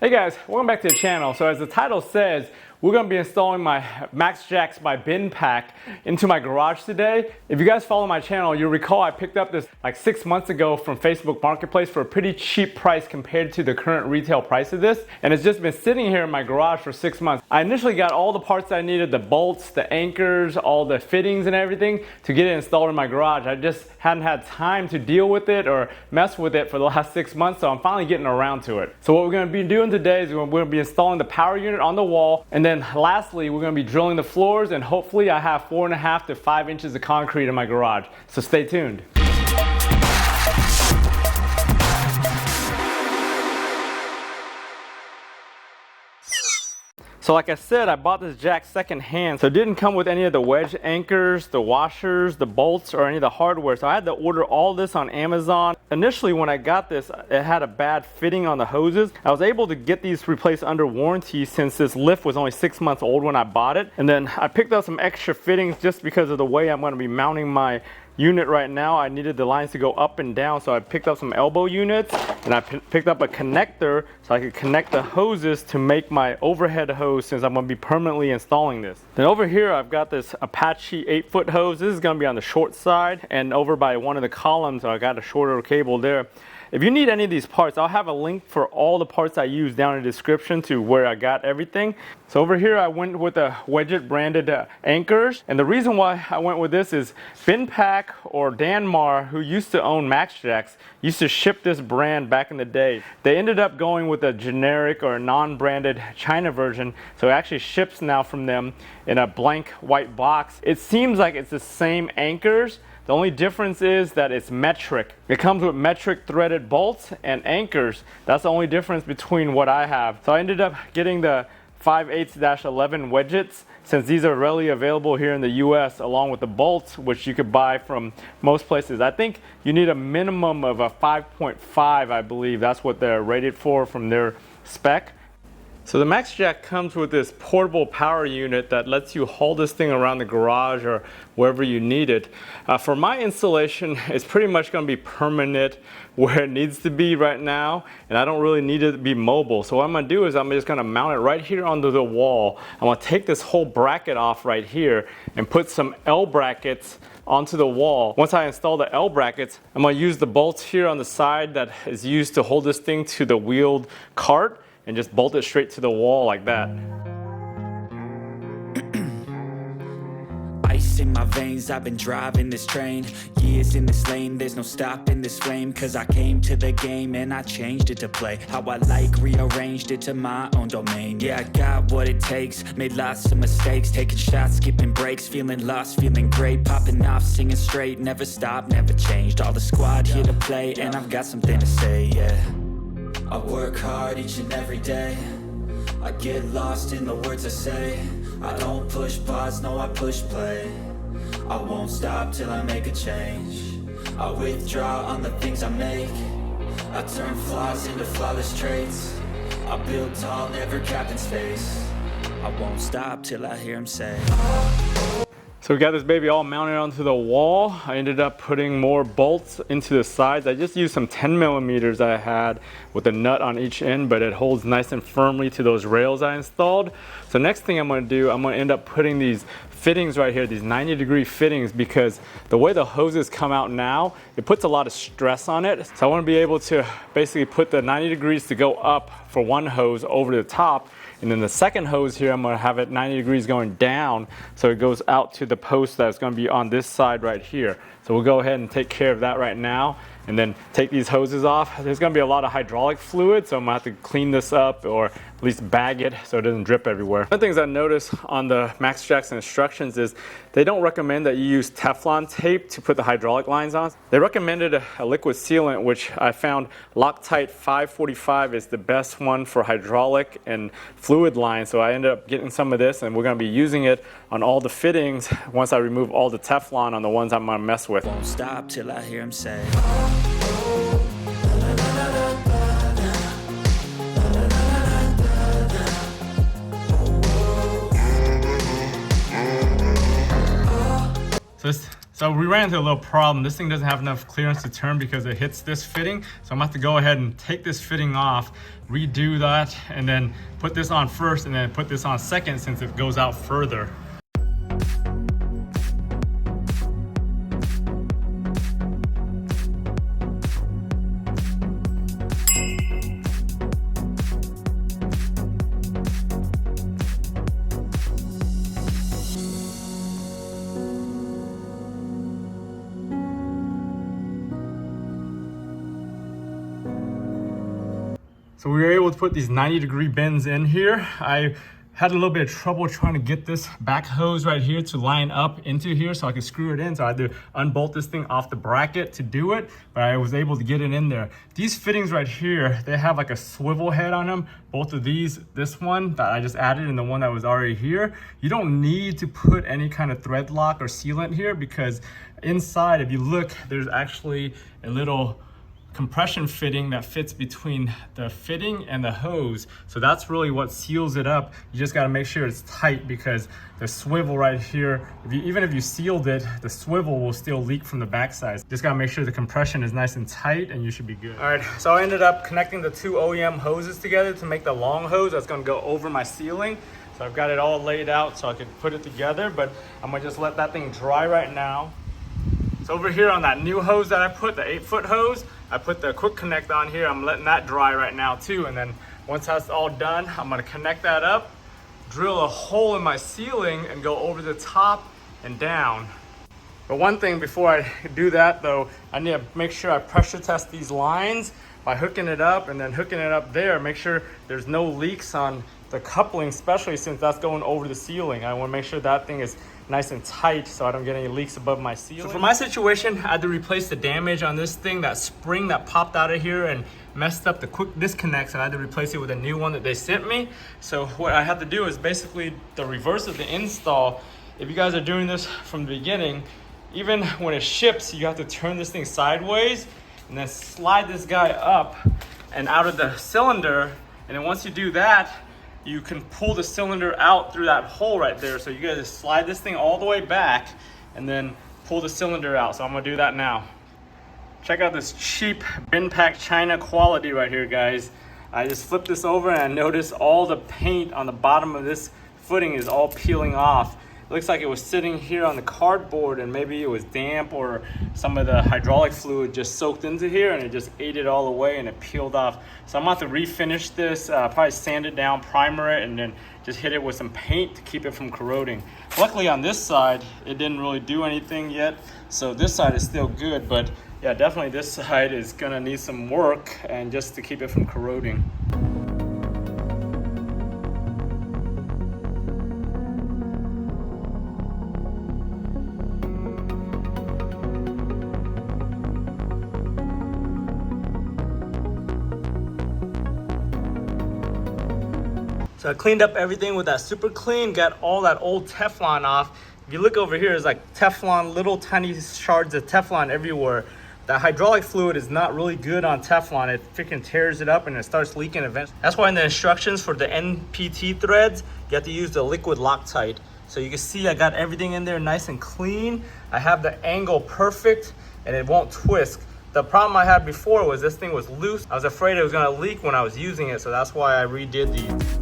Hey guys, welcome back to the channel. So as the title says, we're going to be installing my MaxJax by BenPak into my garage today. If you guys follow my channel, you'll recall I picked up this like 6 months ago from Facebook Marketplace for a pretty cheap price compared to the current retail price of this. And it's just been sitting here in my garage for 6 months. I initially got all the parts I needed, the bolts, the anchors, all the fittings and everything to get it installed in my garage. I just hadn't had time to deal with it or mess with it for the last 6 months, so I'm finally getting around to it. So what we're going to be doing today is we're going to be installing the power unit on the wall, and then lastly we're going to be drilling the floors, and hopefully I have 4.5 to 5 inches of concrete in my garage. So stay tuned. So like I said, I bought this jack second hand, so it didn't come with any of the wedge anchors, the washers, the bolts, or any of the hardware. So I had to order all this on Amazon. Initially when I got this, it had a bad fitting on the hoses. I was able to get these replaced under warranty since this lift was only 6 months old when I bought it. And then I picked up some extra fittings just because of the way I'm going to be mounting my unit right now. I needed the lines to go up and down, so I picked up some elbow units, and I picked up a connector so I could connect the hoses to make my overhead hose since I'm going to be permanently installing this. Then over here I've got this Apache 8-foot hose. This is going to be on the short side, and over by one of the columns I got a shorter cable there. If you need any of these parts, I'll have a link for all the parts I use down in the description to where I got everything. So over here I went with the Wedget branded anchors, and the reason why I went with this is BenPak or Danmar, who used to own MaxJax, used to ship this brand back in the day. They ended up going with a generic or non-branded China version, so it actually ships now from them in a blank white box. It seems like it's the same anchors. The only difference is that it's metric. It comes with metric threaded bolts and anchors. That's the only difference between what I have. So I ended up getting the 5/8-11 wedgets, since these are readily available here in the US, along with the bolts, which you could buy from most places. I think you need a minimum of a 5.5, I believe. That's what they're rated for from their spec. So the MaxJax comes with this portable power unit that lets you haul this thing around the garage or wherever you need it. For my installation, it's pretty much going to be permanent where it needs to be right now, and I don't really need it to be mobile. So what I'm going to do is I'm just going to mount it right here onto the wall. I'm going to take this whole bracket off right here and put some L brackets onto the wall. Once I install the L brackets, I'm going to use the bolts here on the side that is used to hold this thing to the wheeled cart, and just bolt it straight to the wall like that. Ice in my veins, I've been driving this train. Years in this lane, there's no stopping this flame. Cause I came to the game and I changed it to play how I like, rearranged it to my own domain. Yeah, I got what it takes, made lots of mistakes, taking shots, skipping breaks, feeling lost, feeling great, popping off, singing straight, never stopped, never changed. All the squad here to play, and I've got something to say, yeah. I work hard each and every day. I get lost in the words I say. I don't push pause, no I push play. I won't stop till I make a change. I withdraw on the things I make. I turn flaws into flawless traits. I build tall, never capped in space. I won't stop till I hear him say. So we got this baby all mounted onto the wall. I ended up putting more bolts into the sides. I just used some 10 millimeters I had with a nut on each end, but it holds nice and firmly to those rails I installed. So next thing I'm going to do, I'm going to end up putting these fittings right here, these 90-degree fittings, because the way the hoses come out now, it puts a lot of stress on it. So I want to be able to basically put the 90 degrees to go up for one hose over the top, and then the second hose here, I'm going to have it 90 degrees going down, so it goes out to the post that's going to be on this side right here. So we'll go ahead and take care of that right now, and then take these hoses off. There's going to be a lot of hydraulic fluid, so I'm going to have to clean this up, or at least bag it so it doesn't drip everywhere. One of the things I noticed on the MaxJax instructions is they don't recommend that you use Teflon tape to put the hydraulic lines on. They recommended a liquid sealant, which I found Loctite 545 is the best one for hydraulic and fluid lines. So I ended up getting some of this, and we're going to be using it on all the fittings once I remove all the Teflon on the ones I'm going to mess with. Won't stop till I hear him say. So So we ran into a little problem. This thing doesn't have enough clearance to turn because it hits this fitting. So I'm gonna have to go ahead and take this fitting off, redo that, and then put this on first and then put this on second since it goes out further. So we were able to put these 90-degree bends in here. I had a little bit of trouble trying to get this back hose right here to line up into here so I could screw it in. So I had to unbolt this thing off the bracket to do it, but I was able to get it in there. These fittings right here, they have like a swivel head on them. Both of these, this one that I just added and the one that was already here. You don't need to put any kind of thread lock or sealant here because inside, if you look, there's actually a little compression fitting that fits between the fitting and the hose. So that's really what seals it up. You just got to make sure it's tight because the swivel right here, even if you sealed it, the swivel will still leak from the backside. Just got to make sure the compression is nice and tight and you should be good. All right, so I ended up connecting the two OEM hoses together to make the long hose that's going to go over my ceiling. So I've got it all laid out so I could put it together, but I'm going to just let that thing dry right now. So over here on that new hose that I put, the 8-foot hose, I put the quick connect on here. I'm letting that dry right now too. And then once that's all done, I'm gonna connect that up, drill a hole in my ceiling and go over the top and down. But one thing before I do that though, I need to make sure I pressure test these lines by hooking it up and then hooking it up there. Make sure there's no leaks on the coupling, especially since that's going over the ceiling. I wanna make sure that thing is nice and tight so I don't get any leaks above my ceiling. So for my situation, I had to replace the damage on this thing, that spring that popped out of here and messed up the quick disconnects, and I had to replace it with a new one that they sent me. So what I had to do is basically the reverse of the install. If you guys are doing this from the beginning, even when it ships, you have to turn this thing sideways and then slide this guy up and out of the cylinder. And then once you do that, you can pull the cylinder out through that hole right there. So you guys just slide this thing all the way back and then pull the cylinder out. So I'm gonna do that now. Check out this cheap BenPak China quality right here, guys. I just flipped this over and I noticed all the paint on the bottom of this footing is all peeling off. It looks like it was sitting here on the cardboard and maybe it was damp or some of the hydraulic fluid just soaked into here and it just ate it all away and it peeled off. So I'm gonna have to refinish this, probably sand it down, primer it, and then just hit it with some paint to keep it from corroding. Luckily on this side, it didn't really do anything yet. So this side is still good, but yeah, definitely this side is gonna need some work and just to keep it from corroding. So I cleaned up everything with that super clean, got all that old Teflon off. If you look over here, there's like Teflon, little tiny shards of Teflon everywhere. The hydraulic fluid is not really good on Teflon. It freaking tears it up and it starts leaking eventually. That's why in the instructions for the NPT threads, you have to use the liquid Loctite. So you can see I got everything in there nice and clean. I have the angle perfect and it won't twist. The problem I had before was this thing was loose. I was afraid it was gonna leak when I was using it, so that's why I redid these.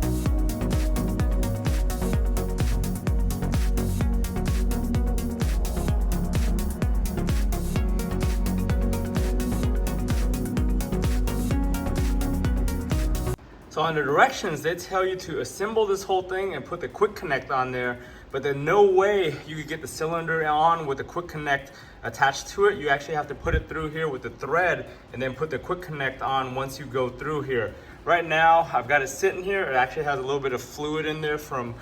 So on the directions, they tell you to assemble this whole thing and put the quick connect on there, but there's no way you could get the cylinder on with the quick connect attached to it. You actually have to put it through here with the thread and then put the quick connect on once you go through here. Right now, I've got it sitting here. It actually has a little bit of fluid in there from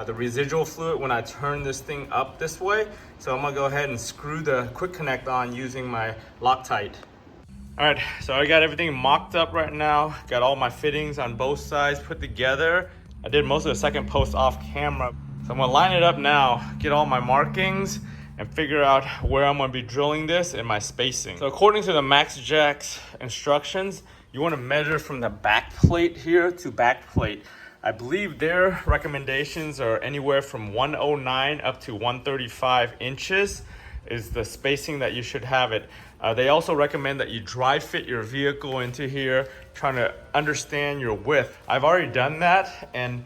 the residual fluid when I turn this thing up this way. So I'm gonna go ahead and screw the quick connect on using my Loctite. All right, so I got everything mocked up right now. Got all my fittings on both sides put together. I did most of the second post off camera. So I'm gonna line it up now, get all my markings, and figure out where I'm gonna be drilling this and my spacing. So according to the MaxJax instructions, you wanna measure from the back plate here to back plate. I believe their recommendations are anywhere from 109 up to 135 inches. is the spacing that you should have it. They also recommend that you dry fit your vehicle into here, trying to understand your width. I've already done that, and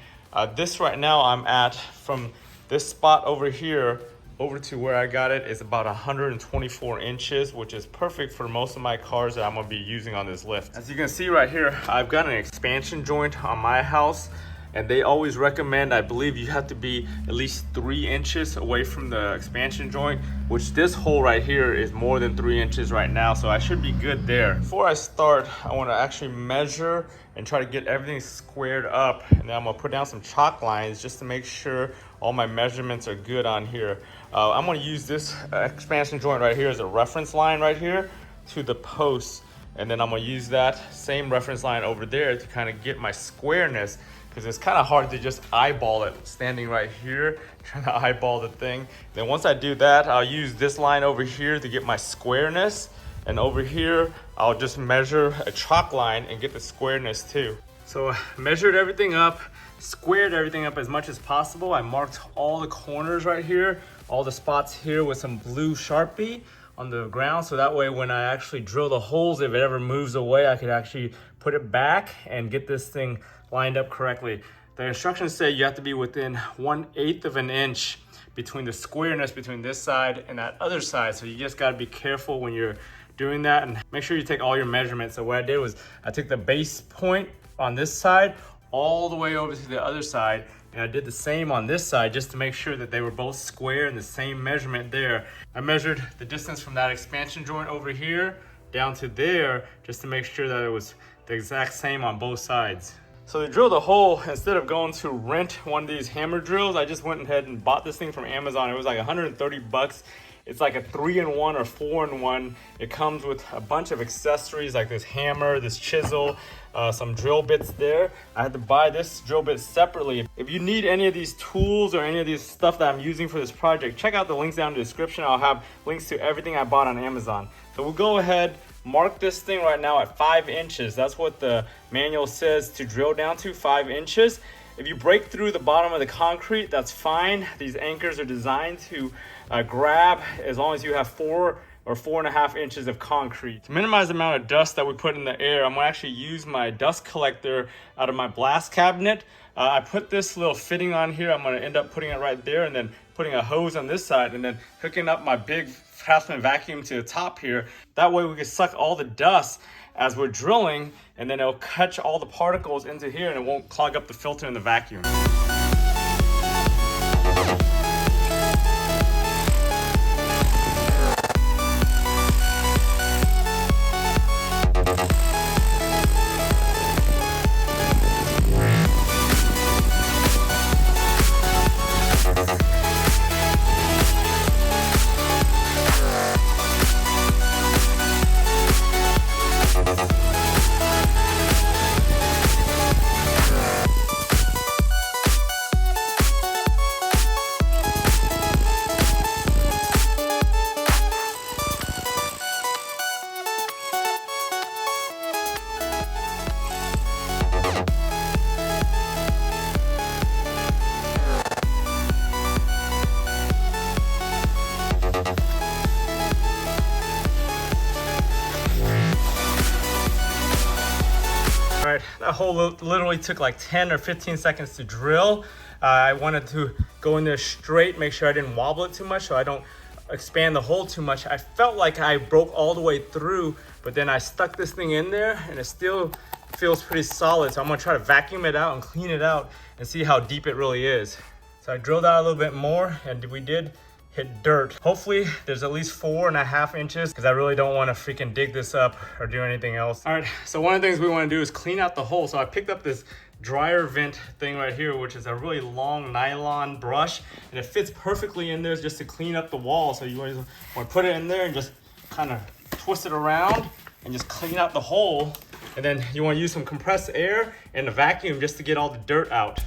this right now I'm at, from this spot over here over to where I got it, is about 124 inches, which is perfect for most of my cars that I'm gonna be using on this lift. As you can see right here, I've got an expansion joint on my house, and they always recommend, I believe, you have to be at least 3 inches away from the expansion joint, which this hole right here is more than 3 inches right now, so I should be good there. Before I start, I wanna actually measure and try to get everything squared up, and then I'm gonna put down some chalk lines just to make sure all my measurements are good on here. I'm gonna use this expansion joint right here as a reference line right here to the post, and then I'm gonna use that same reference line over there to kind of get my squareness, because it's kind of hard to just eyeball it standing right here, trying to eyeball the thing. Then once I do that, I'll use this line over here to get my squareness, and over here I'll just measure a chalk line and get the squareness too. So I measured everything up, squared everything up as much as possible. I marked all the corners right here, all the spots here with some blue Sharpie on the ground, so that way when I actually drill the holes, if it ever moves away, I could actually put it back and get this thing lined up correctly. The instructions say you have to be within 1/8 of an inch between the squareness between this side and that other side, so you just got to be careful when you're doing that, and make sure you take all your measurements. So what I did was I took the base point on this side all the way over to the other side, and I did the same on this side just to make sure that they were both square and the same measurement there. I measured the distance from that expansion joint over here down to there just to make sure that it was the exact same on both sides. So to drill the hole, instead of going to rent one of these hammer drills, I just went ahead and bought this thing from Amazon. It was like 130 bucks. It's like a 3-in-1 or 4-in-1. It comes with a bunch of accessories like this hammer, this chisel, some drill bits there. I had to buy this drill bit separately. If you need any of these tools or any of these stuff that I'm using for this project, check out the links down in the description. I'll have links to everything I bought on Amazon. So we'll go ahead, mark this thing right now at 5 inches. That's what the manual says to drill down to, 5 inches. If you break through the bottom of the concrete, that's fine. These anchors are designed to grab as long as you have 4 or 4.5 inches of concrete. To minimize the amount of dust that we put in the air, I'm gonna actually use my dust collector out of my blast cabinet. I put this little fitting on here. I'm gonna end up putting it right there, and then putting a hose on this side, and then hooking up my big Craftsman vacuum to the top here. That way we can suck all the dust as we're drilling, and then it'll catch all the particles into here, and it won't clog up the filter in the vacuum. Alright, that hole literally took like 10 or 15 seconds to drill. I wanted to go in there straight, make sure I didn't wobble it too much so I don't expand the hole too much. I felt like I broke all the way through, but then I stuck this thing in there and it still feels pretty solid. So I'm gonna try to vacuum it out and clean it out and see how deep it really is. So I drilled out a little bit more, and we did hit dirt. Hopefully there's at least 4.5 inches, because I really don't want to freaking dig this up or do anything else. All right, so one of the things we want to do is clean out the hole. So I picked up this dryer vent thing right here, which is a really long nylon brush, and it fits perfectly in there just to clean up the wall. So you want to put it in there and just kind of twist it around and just clean out the hole. And then you want to use some compressed air and a vacuum just to get all the dirt out.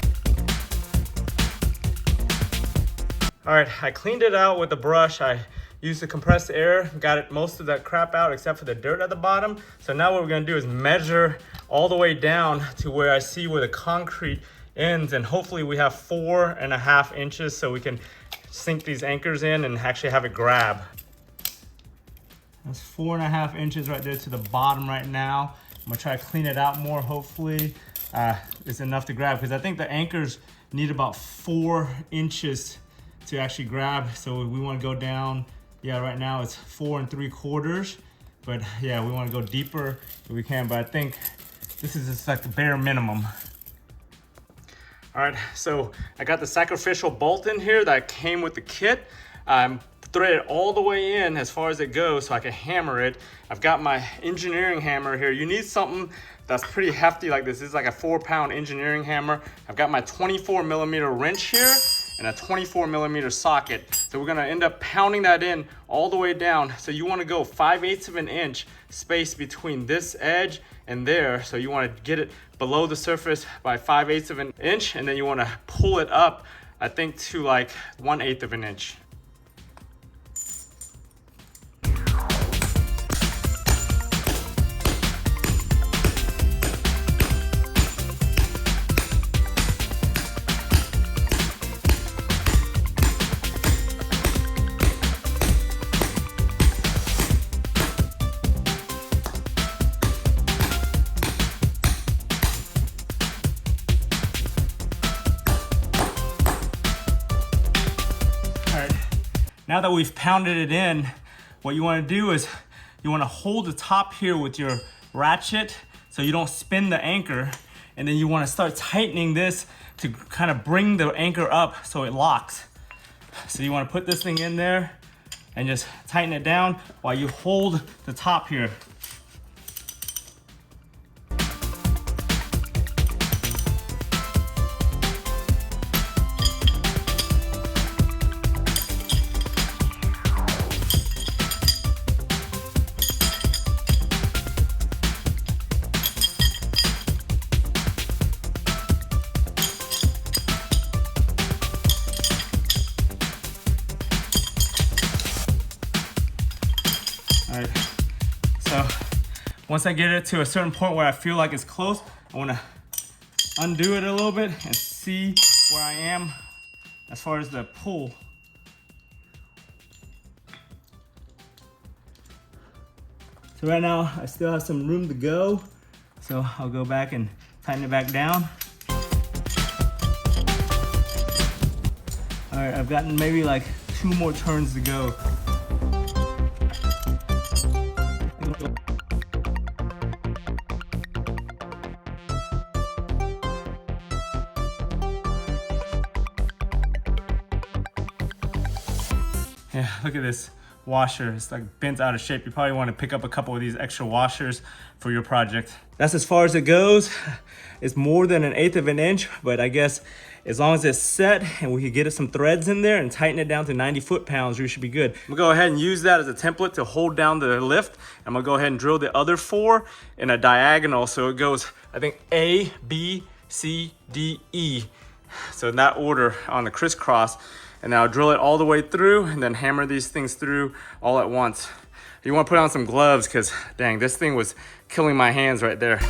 All right, I cleaned it out with the brush. I used the compressed air, got most of that crap out except for the dirt at the bottom. So now what we're gonna do is measure all the way down to where I see where the concrete ends, and hopefully we have 4.5 inches so we can sink these anchors in and actually have it grab. That's 4.5 inches right there to the bottom right now. I'm gonna try to clean it out more, hopefully. It's enough to grab, because I think the anchors need about 4 inches to actually grab. So we wanna go down, yeah, right now it's 4 3/4. But yeah, we wanna go deeper if we can, but I think this is just like the bare minimum. All right, so I got the sacrificial bolt in here that came with the kit. Thread it all the way in as far as it goes so I can hammer it. I've got my engineering hammer here. You need something that's pretty hefty like this. This is like a 4-pound engineering hammer. I've got my 24mm wrench here and a 24mm socket. So we're gonna end up pounding that in all the way down. So you wanna go 5/8 of an inch space between this edge and there. So you wanna get it below the surface by 5/8 of an inch, and then you wanna pull it up, I think, to like 1/8 of an inch. Now that we've pounded it in, what you want to do is you want to hold the top here with your ratchet so you don't spin the anchor, and then you want to start tightening this to kind of bring the anchor up so it locks. So you want to put this thing in there and just tighten it down while you hold the top here. All right, so once I get it to a certain point where I feel like it's close, I wanna undo it a little bit and see where I am as far as the pull. So right now, I still have some room to go, so I'll go back and tighten it back down. All right, I've gotten maybe like 2 more turns to go. Yeah, look at this washer. It's like bent out of shape. You probably want to pick up a couple of these extra washers for your project. That's as far as it goes. It's more than 1/8 of an inch, but I guess as long as it's set and we can get some threads in there and tighten it down to 90 foot-pounds, we should be good. I'm gonna go ahead and use that as a template to hold down the lift. I'm gonna go ahead and drill the other 4 in a diagonal. So it goes, I think, A, B, C, D, E. So in that order on the crisscross. And now drill it all the way through and then hammer these things through all at once. You want to put on some gloves because, dang, this thing was killing my hands right there.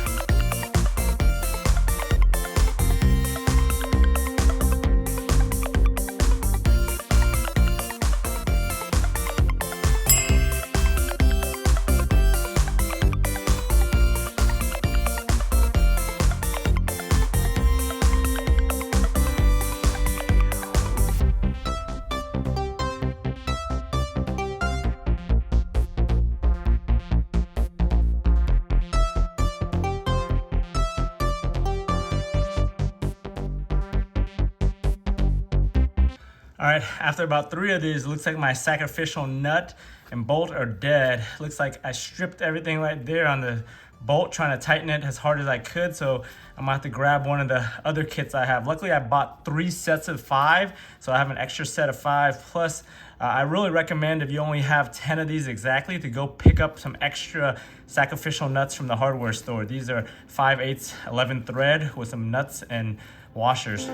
All right, after about 3 of these, it looks like my sacrificial nut and bolt are dead. Looks like I stripped everything right there on the bolt, trying to tighten it as hard as I could. So I'm gonna have to grab one of the other kits I have. Luckily, I bought 3 sets of 5, so I have an extra set of 5. Plus, I really recommend, if you only have 10 of these exactly, to go pick up some extra sacrificial nuts from the hardware store. These are 5/8 11 thread with some nuts and washers.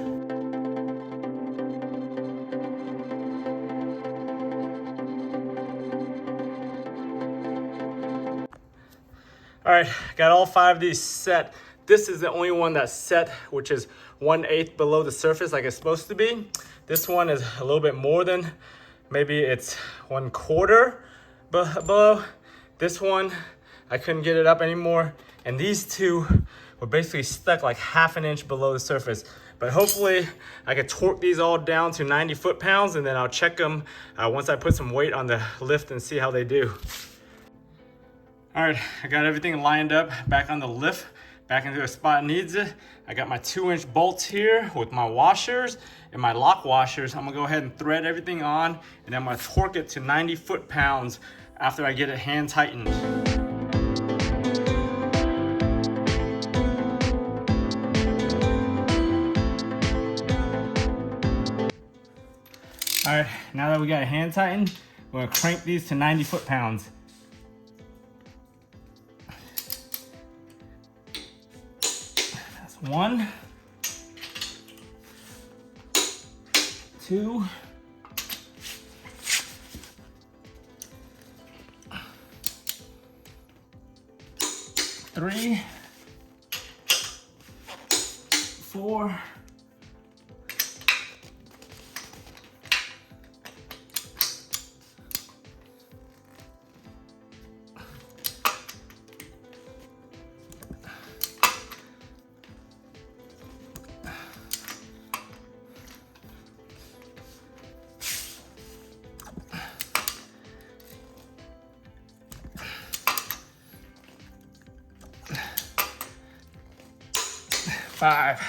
All right, got all 5 of these set. This is the only one that's set, which is 1/8 below the surface like it's supposed to be. This one is a little bit more than, maybe it's 1/4 below. This one, I couldn't get it up anymore. And these two were basically stuck like half an inch below the surface. But hopefully I could torque these all down to 90 foot-pounds, and then I'll check them once I put some weight on the lift and see how they do. All right, I got everything lined up back on the lift, back into the spot it needs it. I got my 2-inch bolts here with my washers and my lock washers. I'm gonna go ahead and thread everything on, and I'm gonna torque it to 90 foot-pounds after I get it hand tightened. All right, now that we got it hand tightened, we're gonna crank these to 90 foot-pounds. That's 1, 2, 3, 4, 5.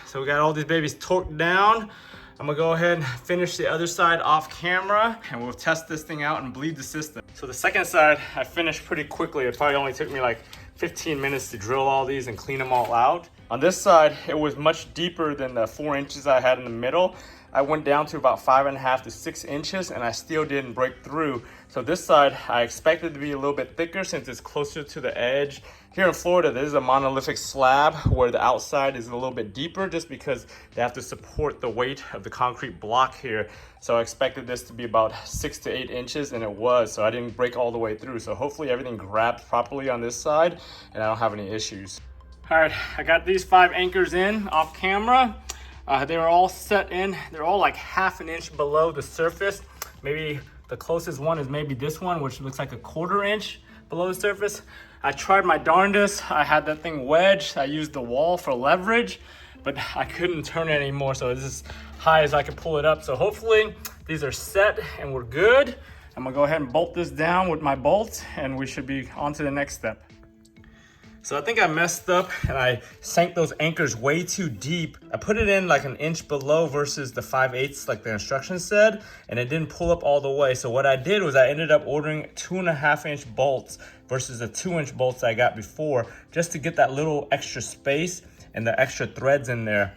So we got all these babies torqued down. I'm gonna go ahead and finish the other side off camera, and we'll test this thing out and bleed the system. So the second side I finished pretty quickly. It probably only took me like 15 minutes to drill all these and clean them all out. On this side, it was much deeper than the 4 inches I had in the middle. I went down to about 5.5 to 6 inches, and I still didn't break through. So this side, I expected to be a little bit thicker since it's closer to the edge. Here in Florida, this is a monolithic slab where the outside is a little bit deeper just because they have to support the weight of the concrete block here. So I expected this to be about 6 to 8 inches, and it was, so I didn't break all the way through. So hopefully everything grabbed properly on this side and I don't have any issues. All right, I got these 5 anchors in off camera. They're all set in. They're all like half an inch below the surface. Maybe the closest one is maybe this one, which looks like a 1/4 inch below the surface. I tried my darndest. I had that thing wedged. I used the wall for leverage, but I couldn't turn it anymore. So it's as high as I could pull it up. So hopefully these are set and we're good. I'm gonna go ahead and bolt this down with my bolts, and we should be on to the next step. So I think I messed up and I sank those anchors way too deep. I put it in like an inch below versus the 5/8 like the instructions said, and it didn't pull up all the way. So what I did was I ended up ordering 2.5 inch bolts versus the 2-inch bolts I got before, just to get that little extra space and the extra threads in there.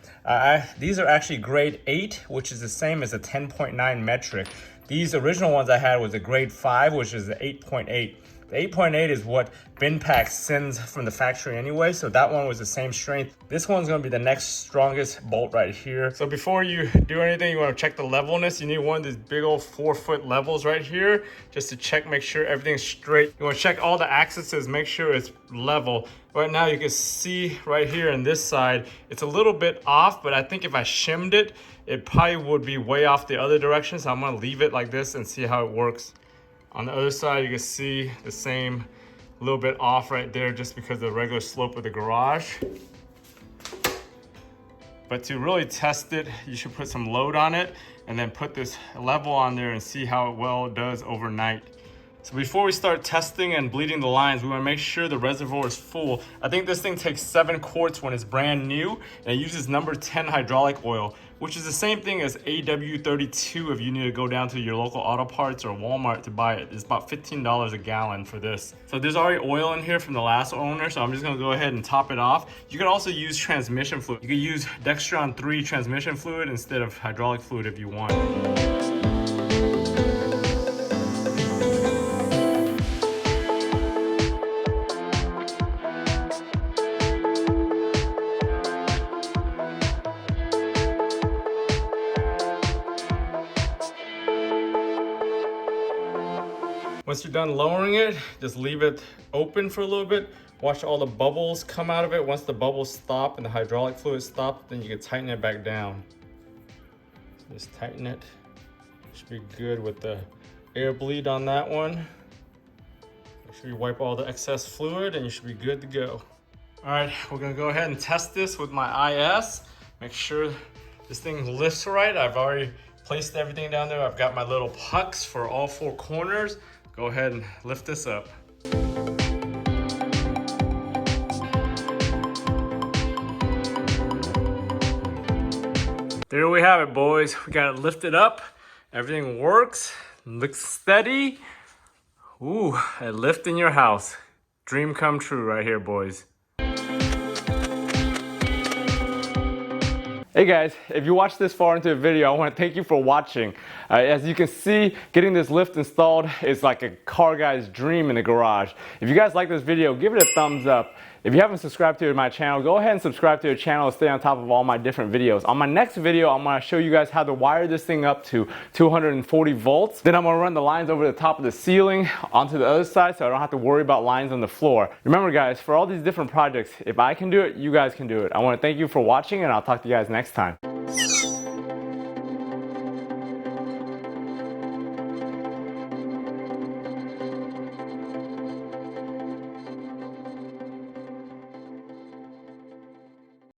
These are actually grade 8, which is the same as a 10.9 metric. These original ones I had was a grade 5, which is the 8.8. The 8.8 is what BenPak sends from the factory anyway, so that one was the same strength. This one's gonna be the next strongest bolt right here. So before you do anything, you wanna check the levelness. You need one of these big old 4-foot levels right here, just to check, make sure everything's straight. You wanna check all the axes, make sure it's level. Right now you can see right here on this side, it's a little bit off, but I think if I shimmed it, it probably would be way off the other direction. So I'm gonna leave it like this and see how it works. On the other side, you can see the same, a little bit off right there just because of the regular slope of the garage. But to really test it, you should put some load on it and then put this level on there and see how well it does overnight. So before we start testing and bleeding the lines, we want to make sure the reservoir is full. I think this thing takes 7 quarts when it's brand new, and it uses number 10 hydraulic oil, which is the same thing as AW32 if you need to go down to your local auto parts or Walmart to buy it. It's about $15 a gallon for this. So there's already oil in here from the last owner, so I'm just gonna go ahead and top it off. You can also use transmission fluid. You can use Dextron 3 transmission fluid instead of hydraulic fluid if you want. Once you're done lowering it, just leave it open for a little bit. Watch all the bubbles come out of it. Once the bubbles stop and the hydraulic fluid stops, then you can tighten it back down. So just tighten it. Should be good with the air bleed on that one. Make sure you wipe all the excess fluid and you should be good to go. All right, we're gonna go ahead and test this with my IS. Make sure this thing lifts right. I've already placed everything down there. I've got my little pucks for all 4 corners. Go ahead and lift this up. There we have it, boys. We got it lifted up. Everything works, looks steady. Ooh, a lift in your house. Dream come true right here, boys. Hey guys, if you watched this far into the video, I want to thank you for watching. As you can see, getting this lift installed is like a car guy's dream in the garage. If you guys like this video, give it a thumbs up. If you haven't subscribed to my channel, go ahead and subscribe to the channel to stay on top of all my different videos. On my next video, I'm going to show you guys how to wire this thing up to 240 volts. Then I'm going to run the lines over the top of the ceiling onto the other side so I don't have to worry about lines on the floor. Remember guys, for all these different projects, if I can do it, you guys can do it. I want to thank you for watching and I'll talk to you guys next time.